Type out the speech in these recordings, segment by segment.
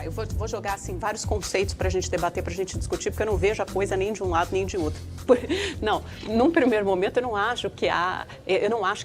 Eu vou jogar assim, vários conceitos para a gente debater, para a gente discutir, porque eu não vejo a coisa nem de um lado nem de outro. Não, num primeiro momento eu não acho que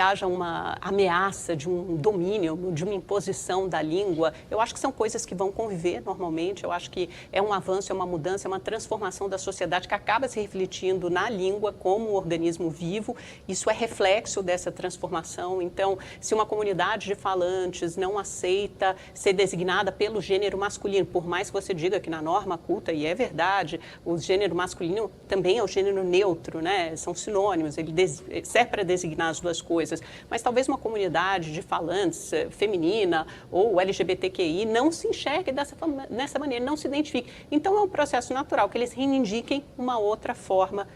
haja uma ameaça de um domínio, de uma imposição da língua. Eu acho que são coisas que vão conviver normalmente. Eu acho que é um avanço, é uma mudança, é uma transformação da sociedade que acaba se refletindo na língua como um organismo vivo. Isso é reflexo dessa transformação. Então, se uma comunidade de falantes não aceita ser designada pelo gênero masculino, por mais que você diga que na norma culta, e é verdade, o gênero masculino também é o gênero neutro, né? São sinônimos, ele serve para designar as duas coisas, mas talvez uma comunidade de falantes feminina ou LGBTQI não se enxergue dessa maneira, não se identifique. Então, é um processo natural que eles reivindiquem uma outra forma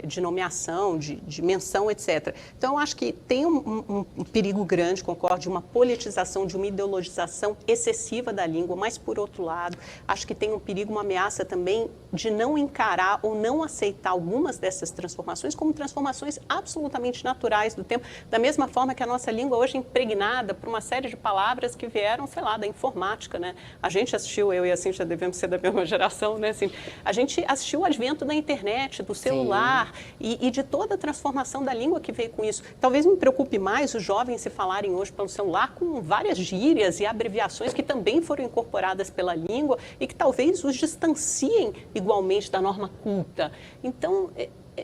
de nomeação, de menção, etc. Então, eu acho que tem um perigo grande, concordo, de uma politização, de uma ideologização excessiva da língua, mas, por outro lado, acho que tem um perigo, uma ameaça também de não encarar ou não aceitar algumas dessas transformações como transformações absolutamente naturais do tempo, da mesma forma que a nossa língua hoje é impregnada por uma série de palavras que vieram, sei lá, da informática, né? A gente assistiu, eu e a Cíntia devemos ser da mesma geração, né? Assim, a gente assistiu o advento da internet, do celular e de toda a transformação da língua que veio com isso. Talvez me preocupe mais os jovens se falarem hoje pelo celular com várias gírias e abreviações que também foram incorporadas pela língua e que talvez os distanciem igualmente da norma culta. Então,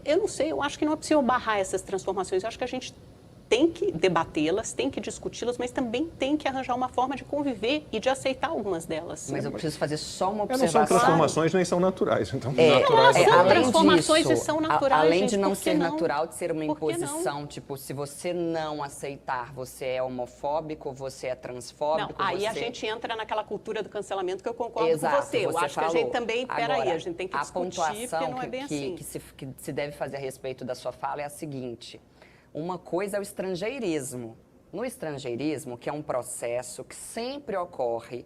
eu não sei, eu acho que não é possível barrar essas transformações. Eu acho que a gente tem que debatê-las, tem que discuti-las, mas também tem que arranjar uma forma de conviver e de aceitar algumas delas. Mas eu preciso fazer só uma Não observação. são transformações, nem são naturais. Então, naturais. São além transformações disso, e são naturais. Além de não gente, ser não? natural, de ser uma Por que imposição, não? tipo, se você não aceitar, você é homofóbico, você é transfóbico. Não, aí você... a gente entra naquela cultura do cancelamento que eu concordo Exato, com você. Eu acho falou. que a gente também, peraí, a gente tem que a discutir, pontuação porque não é bem assim. Que se deve fazer a respeito da sua fala é a seguinte: uma coisa é o estrangeirismo. No estrangeirismo, que é um processo que sempre ocorre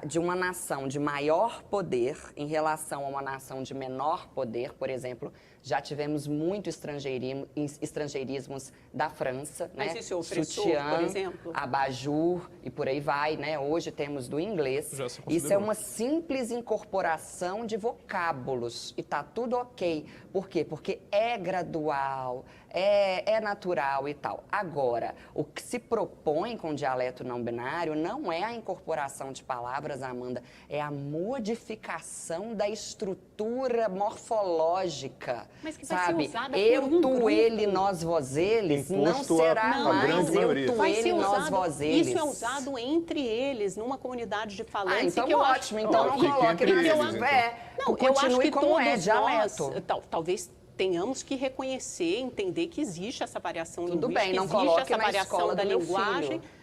de uma nação de maior poder em relação a uma nação de menor poder, por exemplo, já tivemos muito estrangeirismos da França, mas né? isso é opressor, Sutiã, por exemplo? abajur e por aí vai, né? Hoje temos do inglês. Isso é uma simples incorporação de vocábulos e tá tudo ok. Por quê? Porque é gradual, é natural e tal. Agora, o que se propõe com o dialeto não binário não é a incorporação de palavras, Amanda, é a modificação da estrutura morfológica. Mas que vai sabe? ser usada Eu, por um tu, grupo. ele, nós, vós, eles, não Imposto será a mais grande eu, maioria. tu, Vai ele, ser nós, usado, vós, eles. isso é usado entre eles, numa comunidade de falantes. Então que eu ótimo, acho... então Ó, não fica coloque entre nas... eles, Não, então. eu acho continue que como todos é, dialeto. nós, talvez tenhamos que reconhecer, entender que existe essa variação Tudo linguística, bem, não existe coloque essa na variação escola da do meu linguagem. filho.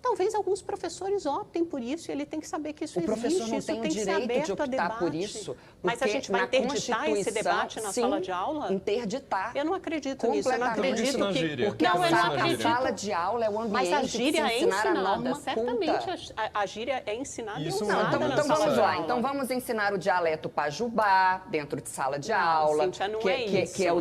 Talvez alguns professores optem por isso e ele tem que saber que isso O professor existe, não isso tem o tem que ser direito de aberto a optar debate. por isso. Mas a porque gente vai na interditar esse Constituição, debate na sim, sala de aula? Interditar. Eu não acredito nisso, eu não Completamente. acredito Não, que... gíria. Porque Não, eu não a acredito. sala de aula é o ambiente Mas a de gíria se é ensinar a ensinada, norma certamente culta. a gíria é ensinada e Isso usada não, Então, na então sala vamos de lá. aula. Então vamos ensinar o dialeto pajubá dentro de sala de Não, aula. Cíntia, não que, é que, isso. que é o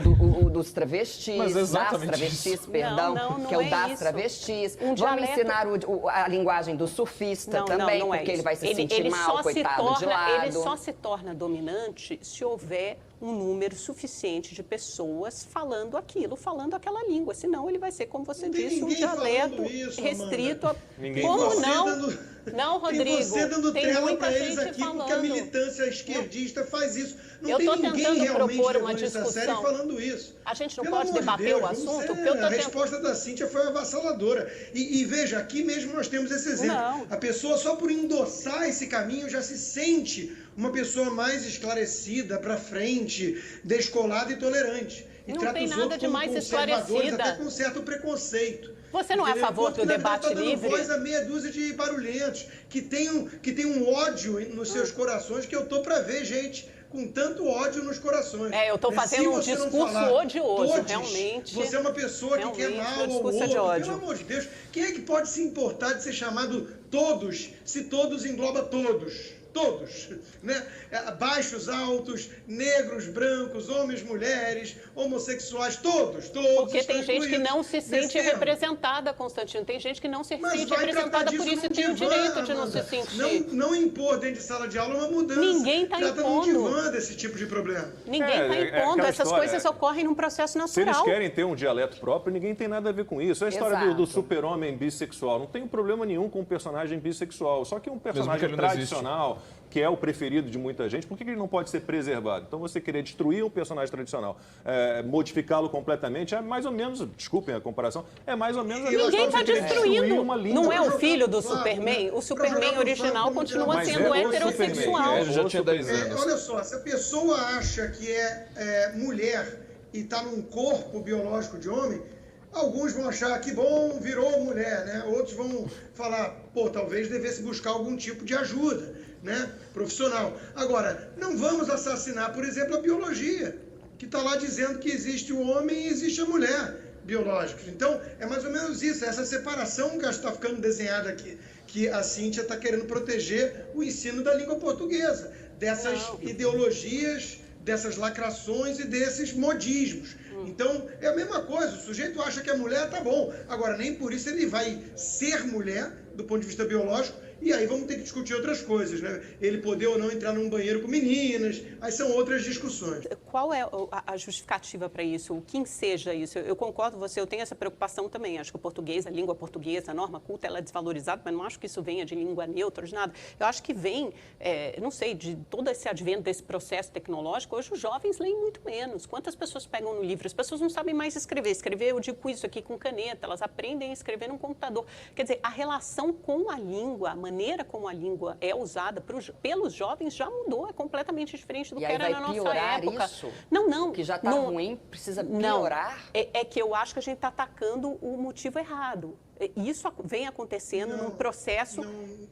dos travestis, Mas das exatamente travestis, isso. perdão, Não que é o é das isso. travestis. Um Vamos dialeto- ensinar a linguagem do surfista também, não é porque ele isso. vai se sentir mal, coitado, de lado. Ele só se torna dominante se houver um número suficiente de pessoas falando aquilo, falando aquela língua. Senão ele vai ser, como você Não tem disse, um ninguém dialeto falando isso, restrito a... Amanda. Ninguém Como fala. não? Não, Rodrigo. Tem você dando tem trela muita para eles gente aqui, falando. porque a militância esquerdista faz isso. Não Eu tem tô ninguém tentando realmente propor uma levando isso a sério discussão. falando isso. A gente não Pelo pode amor de debater Deus, o vamos assunto? ser- Porque eu tô A tentando... resposta da Cíntia foi avassaladora. E veja, aqui mesmo nós temos esse exemplo. Não. A pessoa, só por endossar esse caminho, já se sente uma pessoa mais esclarecida, para frente, descolada e tolerante. E Não trata tem os nada outros de como mais conservadores, esclarecida. até com certo preconceito. Você não é a Entendeu? favor Enquanto do que, na verdade, debate tá dando livre? voz a meia dúzia de barulhentos que tem um ódio nos seus corações, que eu tô para ver gente com tanto ódio nos corações. Eu tô Se fazendo um você não discurso falar odioso, todes, realmente. Você é uma pessoa que quer Realmente, mal meu ao discurso é outro. de ódio. Pelo amor de Deus, quem é que pode se importar de ser chamado todos, se todos engloba todos? todos, né? Baixos, altos, negros, brancos, homens, mulheres, homossexuais, todos. Porque tem gente que não se sente representada, Constantino. Tem gente que não se sente representada por isso e tem o direito de não se sentir. Não impor dentro de sala de aula uma mudança. Ninguém está impondo. Trata num divã desse tipo de problema. Ninguém está impondo. Essas coisas ocorrem num processo natural. Se eles querem ter um dialeto próprio, ninguém tem nada a ver com isso. É a história do super-homem bissexual. Não tem problema nenhum com um personagem bissexual. Só que um personagem tradicional, que é o preferido de muita gente, por que ele não pode ser preservado? Então, você querer destruir um personagem tradicional, modificá-lo completamente, é mais ou menos, desculpem a comparação, é mais ou menos a mesma coisa. Ninguém está destruindo. Uma língua. Não é o filho do Superman? O Superman original continua sendo heterossexual. Ele já tinha 10 anos. Olha só, se a pessoa acha que é mulher e está num corpo biológico de homem, alguns vão achar que bom, virou mulher, né? Outros vão falar, pô, talvez devesse buscar algum tipo de ajuda, né? Profissional. Agora, não vamos assassinar, por exemplo, a biologia, que está lá dizendo que existe o homem e existe a mulher biológicos. Então, é mais ou menos isso, essa separação que está ficando desenhada aqui, que a Cíntia está querendo proteger o ensino da língua portuguesa, dessas ideologias, dessas lacrações e desses modismos. Então, é a mesma coisa, o sujeito acha que a mulher tá bom, agora nem por isso ele vai ser mulher, do ponto de vista biológico, e aí vamos ter que discutir outras coisas, né? Ele poder ou não entrar num banheiro com meninas, aí são outras discussões. Qual é a justificativa para isso? O que enseja isso? Eu concordo com você, eu tenho essa preocupação também. Acho que o português, a língua portuguesa, a norma culta, ela é desvalorizada, mas não acho que isso venha de língua neutra, de nada. Eu acho que vem, não sei, de todo esse advento desse processo tecnológico. Hoje os jovens leem muito menos. Quantas pessoas pegam no livro? As pessoas não sabem mais escrever. Escrever, eu digo isso aqui com caneta, elas aprendem a escrever no computador. Quer dizer, a relação com a língua, a maneira como a língua é usada pelos jovens já mudou, é completamente diferente do que era na nossa época. Isso? Não. Que já está ruim, precisa piorar? Não, é que eu acho que a gente está atacando o motivo errado. Isso vem acontecendo num processo...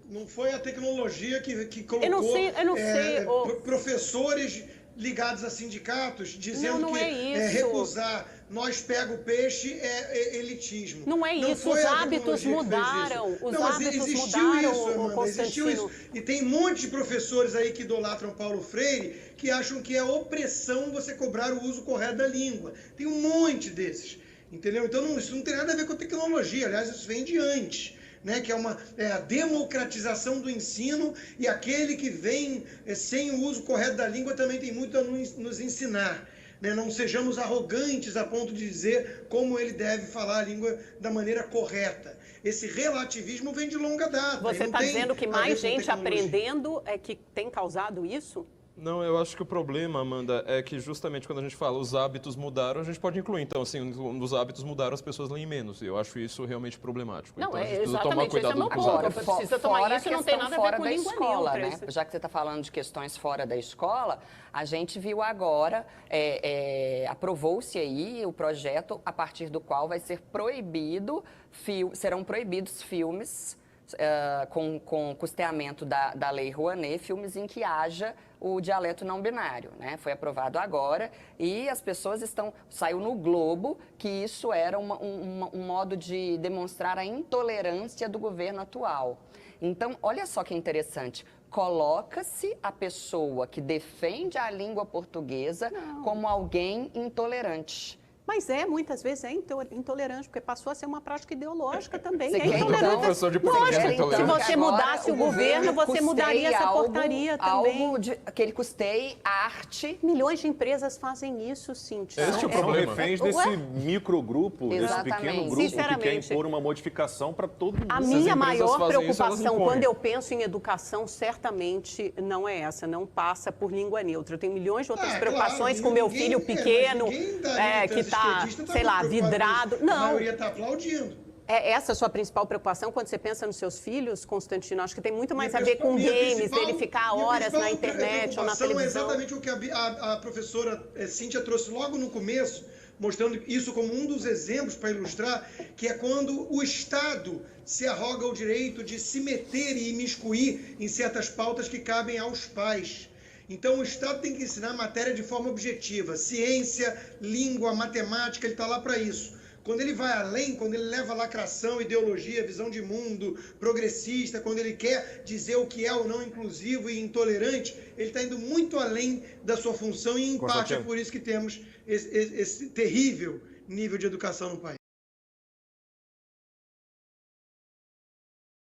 Não foi a tecnologia que colocou eu não sei, professores ligados a sindicatos dizendo que recusar nós pega o peixe é elitismo. Não é isso, os hábitos mudaram. Os hábitos mudaram, existiu isso. E tem um monte de professores aí que idolatram Paulo Freire que acham que é opressão você cobrar o uso correto da língua. Tem um monte desses, entendeu? Então isso não tem nada a ver com tecnologia, aliás, isso vem de antes. Né, que é a democratização do ensino, e aquele que vem sem o uso correto da língua também tem muito a nos ensinar. Né? Não sejamos arrogantes a ponto de dizer como ele deve falar a língua da maneira correta. Esse relativismo vem de longa data. Você está dizendo que mais gente aprendendo é que tem causado isso? Não, eu acho que o problema, Amanda, é que justamente quando a gente fala os hábitos mudaram, a gente pode incluir. Então, assim, os hábitos mudaram, as pessoas leem menos. E eu acho isso realmente problemático. Não, então, a gente precisa tomar cuidado com isso. Agora, precisa tomar isso, não tem nada a ver com língua escola, neutra. Né? Já que você está falando de questões fora da escola, a gente viu agora, aprovou-se aí o projeto a partir do qual vai ser proibido, serão proibidos filmes com custeamento da Lei Rouanet, filmes em que haja o dialeto não binário, né? Foi aprovado agora e as pessoas saiu no Globo que isso era um modo de demonstrar a intolerância do governo atual. Então, olha só que interessante, coloca-se a pessoa que defende a língua portuguesa como alguém intolerante. Mas muitas vezes é intolerante, porque passou a ser uma prática ideológica também. Você quer intolerante. Então, professor de português é intolerante. Se você mudasse o governo, você mudaria essa portaria também. Que ele custeie arte. Milhões de empresas fazem isso, Cíntia. Este é o problema. Reféns desse microgruppo, desse pequeno grupo que quer impor uma modificação para todo mundo. A minha maior preocupação quando eu penso em educação, certamente não é essa, não passa por língua neutra. Eu tenho milhões de outras preocupações com meu filho pequeno, que está, sei lá, vidrado. Não. A maioria está aplaudindo. É essa a sua principal preocupação quando você pensa nos seus filhos, Constantino? Acho que tem muito mais a ver com games, dele ficar horas na internet ou na televisão. É exatamente o que a professora Cíntia trouxe logo no começo, mostrando isso como um dos exemplos para ilustrar, que é quando o Estado se arroga o direito de se meter e imiscuir em certas pautas que cabem aos pais. Então, o Estado tem que ensinar matéria de forma objetiva. Ciência, língua, matemática, ele está lá para isso. Quando ele vai além, quando ele leva lacração, ideologia, visão de mundo, progressista, quando ele quer dizer o que é ou não inclusivo e intolerante, ele está indo muito além da sua função e, em parte, é por isso que temos esse terrível nível de educação no país.